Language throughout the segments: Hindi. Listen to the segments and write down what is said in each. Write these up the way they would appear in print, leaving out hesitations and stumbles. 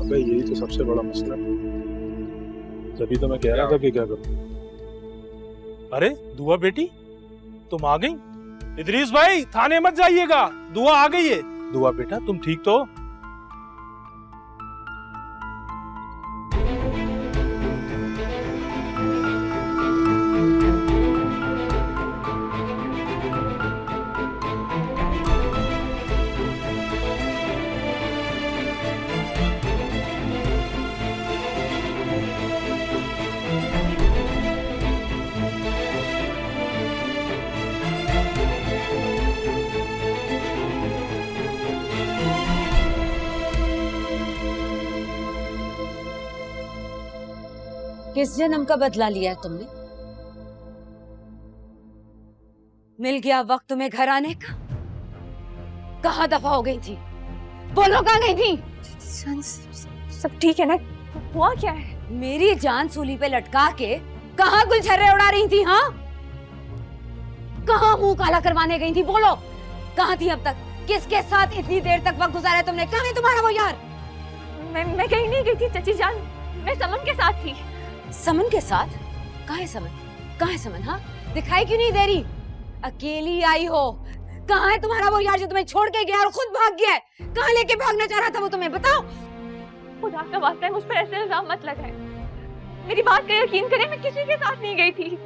अबे यही तो सबसे बड़ा मसला है। तभी तो मैं कह रहा था कि क्या करूं। अरे दुआ बेटी, तुम आ गई। इदरीस भाई थाने मत जाइएगा, दुआ आ गई है। दुआ बेटा तुम ठीक तो हो? किस जन्म का बदला लिया है तुमने? मिल गया वक्त तुम्हें घर आने का? कहाँ दफा हो गई थी? बोलो कहाँ गई थी? सब ठीक है ना? हुआ क्या है? मेरी जान सूली पे लटका के कहाँ गुलछर्रे उड़ा रही थी? हाँ, कहाँ मुंह काला करवाने गई थी? बोलो कहाँ थी अब तक? किसके साथ इतनी देर तक वक्त गुजारा तुमने? कहाँ है तुम्हारा वो यार? मैं कहीं नहीं गई थी चाची जान, मैं समन के साथ थी। समन के साथ? कहाँ है समन? कहाँ है समन? हाँ, दिखाई क्यों नहीं दे रही? अकेली आई हो? कहाँ है तुम्हारा वो यार जो तुम्हें छोड़ के गया और खुद भाग गया है? कहाँ लेके भागना चाह रहा था वो? तुम्हें बताओ। खुदा का वास्ता है मुझ पर ऐसे इल्जाम मत लगाए, मेरी बात का यकीन करें, मैं किसी के साथ नहीं गई थी।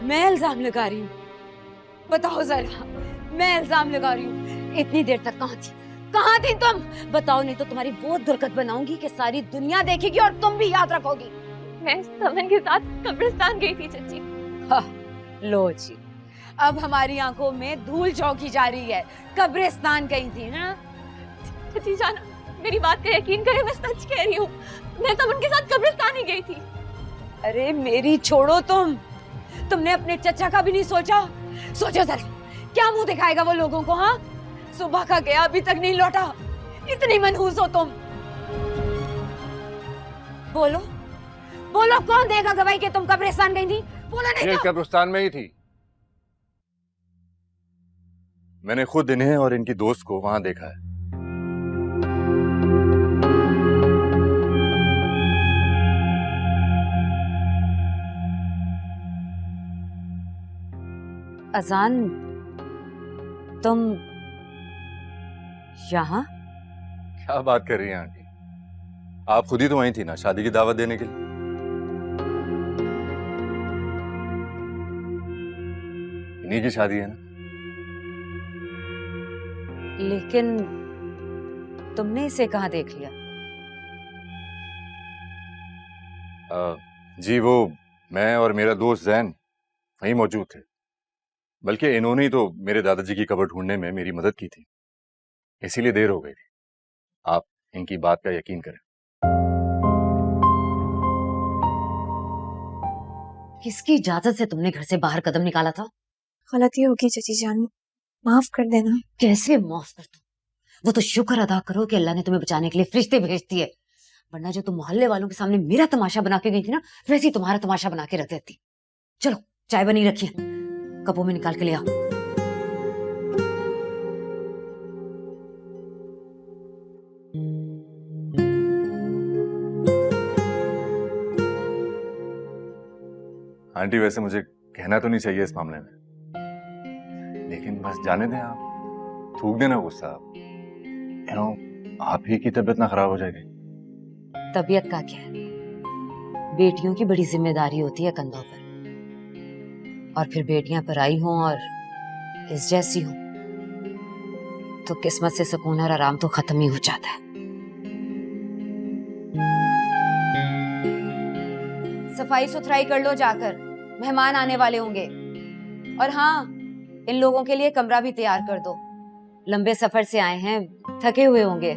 मैं इल्जाम लगा रही हूँ? बताओ जरा, मैं इल्जाम लगा रही हूँ? इतनी देर तक कहाँ थी? कहाँ थी तुम? बताओ, नहीं तो तुम्हारी वो दुर्गत बनाऊंगी कि सारी दुनिया देखेगी और तुम भी याद रखोगी। मैं समन के साथ कब्रिस्तान गई थी चाची। हाँ, लो जी, अब हमारी आंखों में धूल झोंकी जा रही है। कब्रिस्तान गई थी? हाँ चाची जान, मेरी बात का यकीन करें, मैं सच कह रही हूँ, मैं समन के साथ कब्रिस्तान ही गई थी। अरे मेरी छोड़ो तुमने अपने चचा का भी नहीं सोचा? सोचो जरा, क्या मुंह दिखाएगा वो लोगों को? हाँ, सुबह का गया अभी तक नहीं लौटा, इतनी मनहूस हो तुम। बोलो बोलो, कौन देगा गवाही कि तुम कब्रिस्तान गई थी? बोलो नहीं तो। कब्रिस्तान में ही थी, मैंने खुद इन्हें और इनकी दोस्त को वहां देखा है। अजान, तुम यहाँ? क्या बात कर रही हैं आंटी, आप खुद ही तो वहीं थी ना शादी की दावत देने के लिए। इन्हीं की शादी है ना। लेकिन तुमने इसे कहाँ देख लिया? जी वो मैं और मेरा दोस्त जैन वहीं मौजूद थे, बल्कि इन्होंने ही तो मेरे दादाजी की कब्र ढूंढने में मेरी मदद की थी, इसीलिए देर हो गई थी। आप इनकी बात का यकीन करें। किसकी इजाजत से तुमने घर से बाहर कदम निकाला था? गलती होगी चाची जान, माफ कर देना। कैसे माफ कर दूं? वो तो शुक्र अदा करो कि अल्लाह ने तुम्हें बचाने के लिए फरिश्ते भेज दिए, वरना जो तुम मोहल्ले वालों के सामने मेरा तमाशा बना के गई थी ना, वैसे ही तुम्हारा तमाशा बना के रख देती। चलो चाय बनी रखी है, कपों में निकाल के ले आओ। आंटी वैसे मुझे कहना तो नहीं चाहिए इस मामले में, लेकिन बस जाने दें, आप थूक देना गुस्सा। आप ही की तबीयत ना खराब हो जाएगी। तबीयत का क्या है, बेटियों की बड़ी जिम्मेदारी होती है कंधों पर, और फिर बेटियां पराई हों और इस जैसी हों तो किस्मत से सुकून और आराम तो खत्म ही हो जाता है। सफाई सुथराई कर लो जाकर, मेहमान आने वाले होंगे। और हाँ, इन लोगों के लिए कमरा भी तैयार कर दो, लंबे सफर से आए हैं, थके हुए होंगे।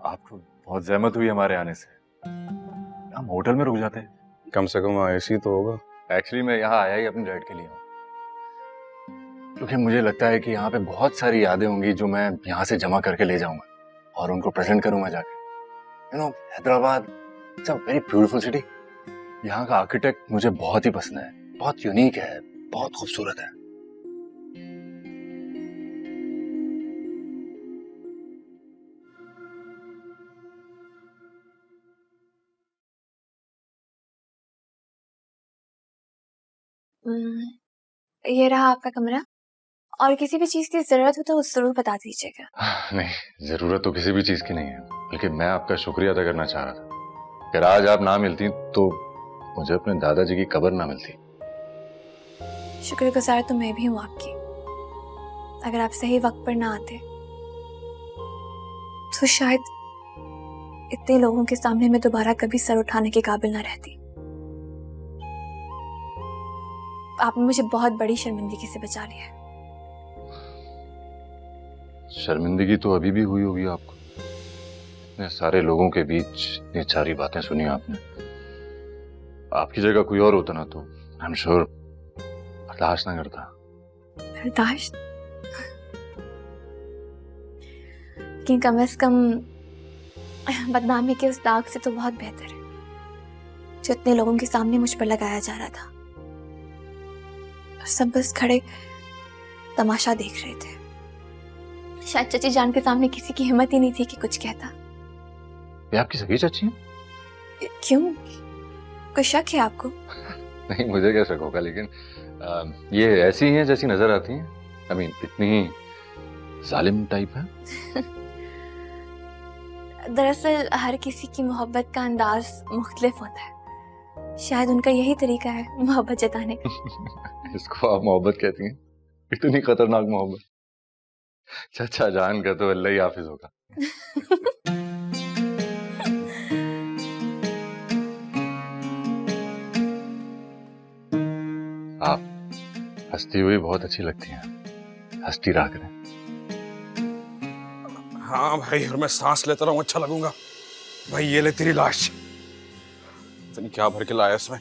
आपको बहुत जहमत हुई हमारे आने से, हम होटल में रुक जाते हैं। कम से कम ऐसी तो होगा। एक्चुअली मैं यहाँ आया ही अपने डैड के लिए हूँ, क्योंकि मुझे लगता है कि यहाँ पे बहुत सारी यादें होंगी जो मैं यहाँ से जमा करके ले जाऊंगा और उनको प्रेजेंट करूंगा जाके। Hyderabad it's a very beautiful city. यहाँ का आर्किटेक्ट मुझे बहुत ही पसंद है, बहुत यूनिक है, बहुत खूबसूरत है। ये रहा आपका कमरा, और किसी भी चीज की जरूरत हो तो जरूर बता दीजिएगा। नहीं, जरूरत तो किसी भी चीज की नहीं है, बल्कि मैं आपका शुक्रिया अदा करना चाह रहा था। अगर आज आप ना मिलती तो मुझे अपने दादाजी की कब्र ना मिलती। शुक्रगुजार तो मैं भी हूँ आपकी। अगर आप सही वक्त पर ना आते तो शायद इतने लोगों के सामने मैं दोबारा कभी सर उठाने के काबिल ना रहती। आपने मुझे बहुत बड़ी शर्मिंदगी से बचा लिया। शर्मिंदगी तो अभी भी हुई होगी आपको। इतने सारे लोगों के बीच इतनी सारी बातें सुनी आपने। आपकी जगह कोई और होता ना तो आई एम श्योर बर्दाश्त ना करता। बर्दाश्त? लेकिन कम से कम बदनामी के उस दाग से तो बहुत बेहतर है जो इतने लोगों के सामने मुझ पर लगाया जा रहा था। सब बस खड़े तमाशा देख रहे थे। शायद चची जान के सामने किसी की हिम्मत ही नहीं थी कि कुछ कहता। ये आपकी सगी चाची है? क्यों, कोई शक है आपको? नहीं, मुझे क्या शक होगा, लेकिन ये ऐसी हैं जैसी नजर आती हैं। आई मीन इतनी ही जालिम टाइप है। दरअसल हर किसी की मोहब्बत का अंदाज मुख्तलिफ होता है। शायद उनका यही तरीका है मोहब्बत जताने का। इसको आप मोहब्बत कहती हैं? इतनी खतरनाक मोहब्बत। चाचा जान का तो अल्लाह ही हाफिज होगा। आप हंसती हुई बहुत अच्छी लगती हैं। हंसती रहा करें। हाँ भाई, और मैं सांस लेता रहूं अच्छा लगूंगा। भाई ये ले तेरी लाश। इतनी क्या भर के लाया इसमें?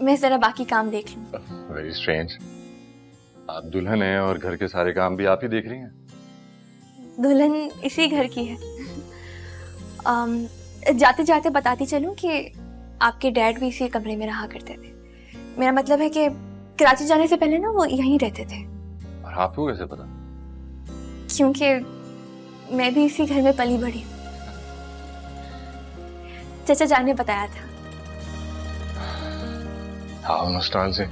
मैं जरा बाकी काम देख लूं। Very strange. आप दुल्हन हैं और घर के सारे काम भी आप ही देख रही हैं। दुल्हन इसी घर की है। जाते जाते बताती चलूं कि आपके डैड भी इसी कमरे में रहा करते थे। मेरा मतलब है कि कराची जाने से पहले ना वो यहीं रहते थे। और आपको कैसे पता? क्योंकि मैं भी इसी घर में पली बढ़ी हूँ। चाचा जान ने बताया था। How nostalgic.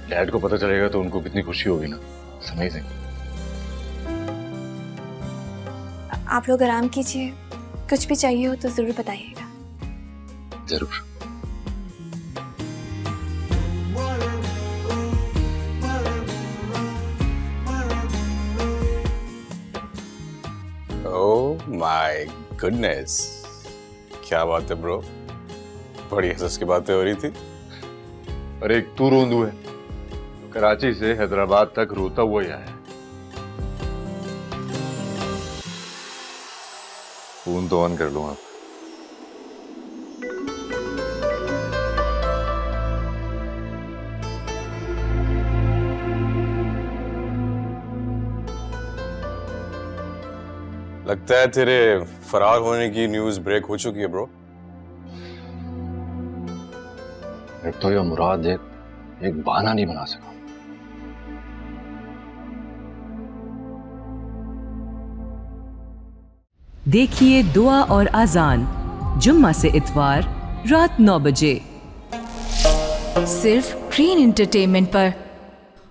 डैड को पता चलेगा तो उनको कितनी खुशी होगी ना। अमेजिंग। आप लोग आराम कीजिए, कुछ भी चाहिए हो तो जरूर बताइएगा। जरूर। ओह माय गुडनेस, क्या बात है ब्रो, बड़ी हंस की बातें हो रही थी। और एक तू रोंदू है, कराची से हैदराबाद तक रोता हुआ ही आया। फोन तो ऑन कर लो आप। लगता है तेरे फरार होने की न्यूज़ ब्रेक हो चुकी है ब्रो। एक तो ये मुराद एक बहाना नहीं बना सका। देखिए दुआ और आजान जुम्मा से इतवार रात 9 बजे सिर्फ ग्रीन एंटरटेनमेंट पर।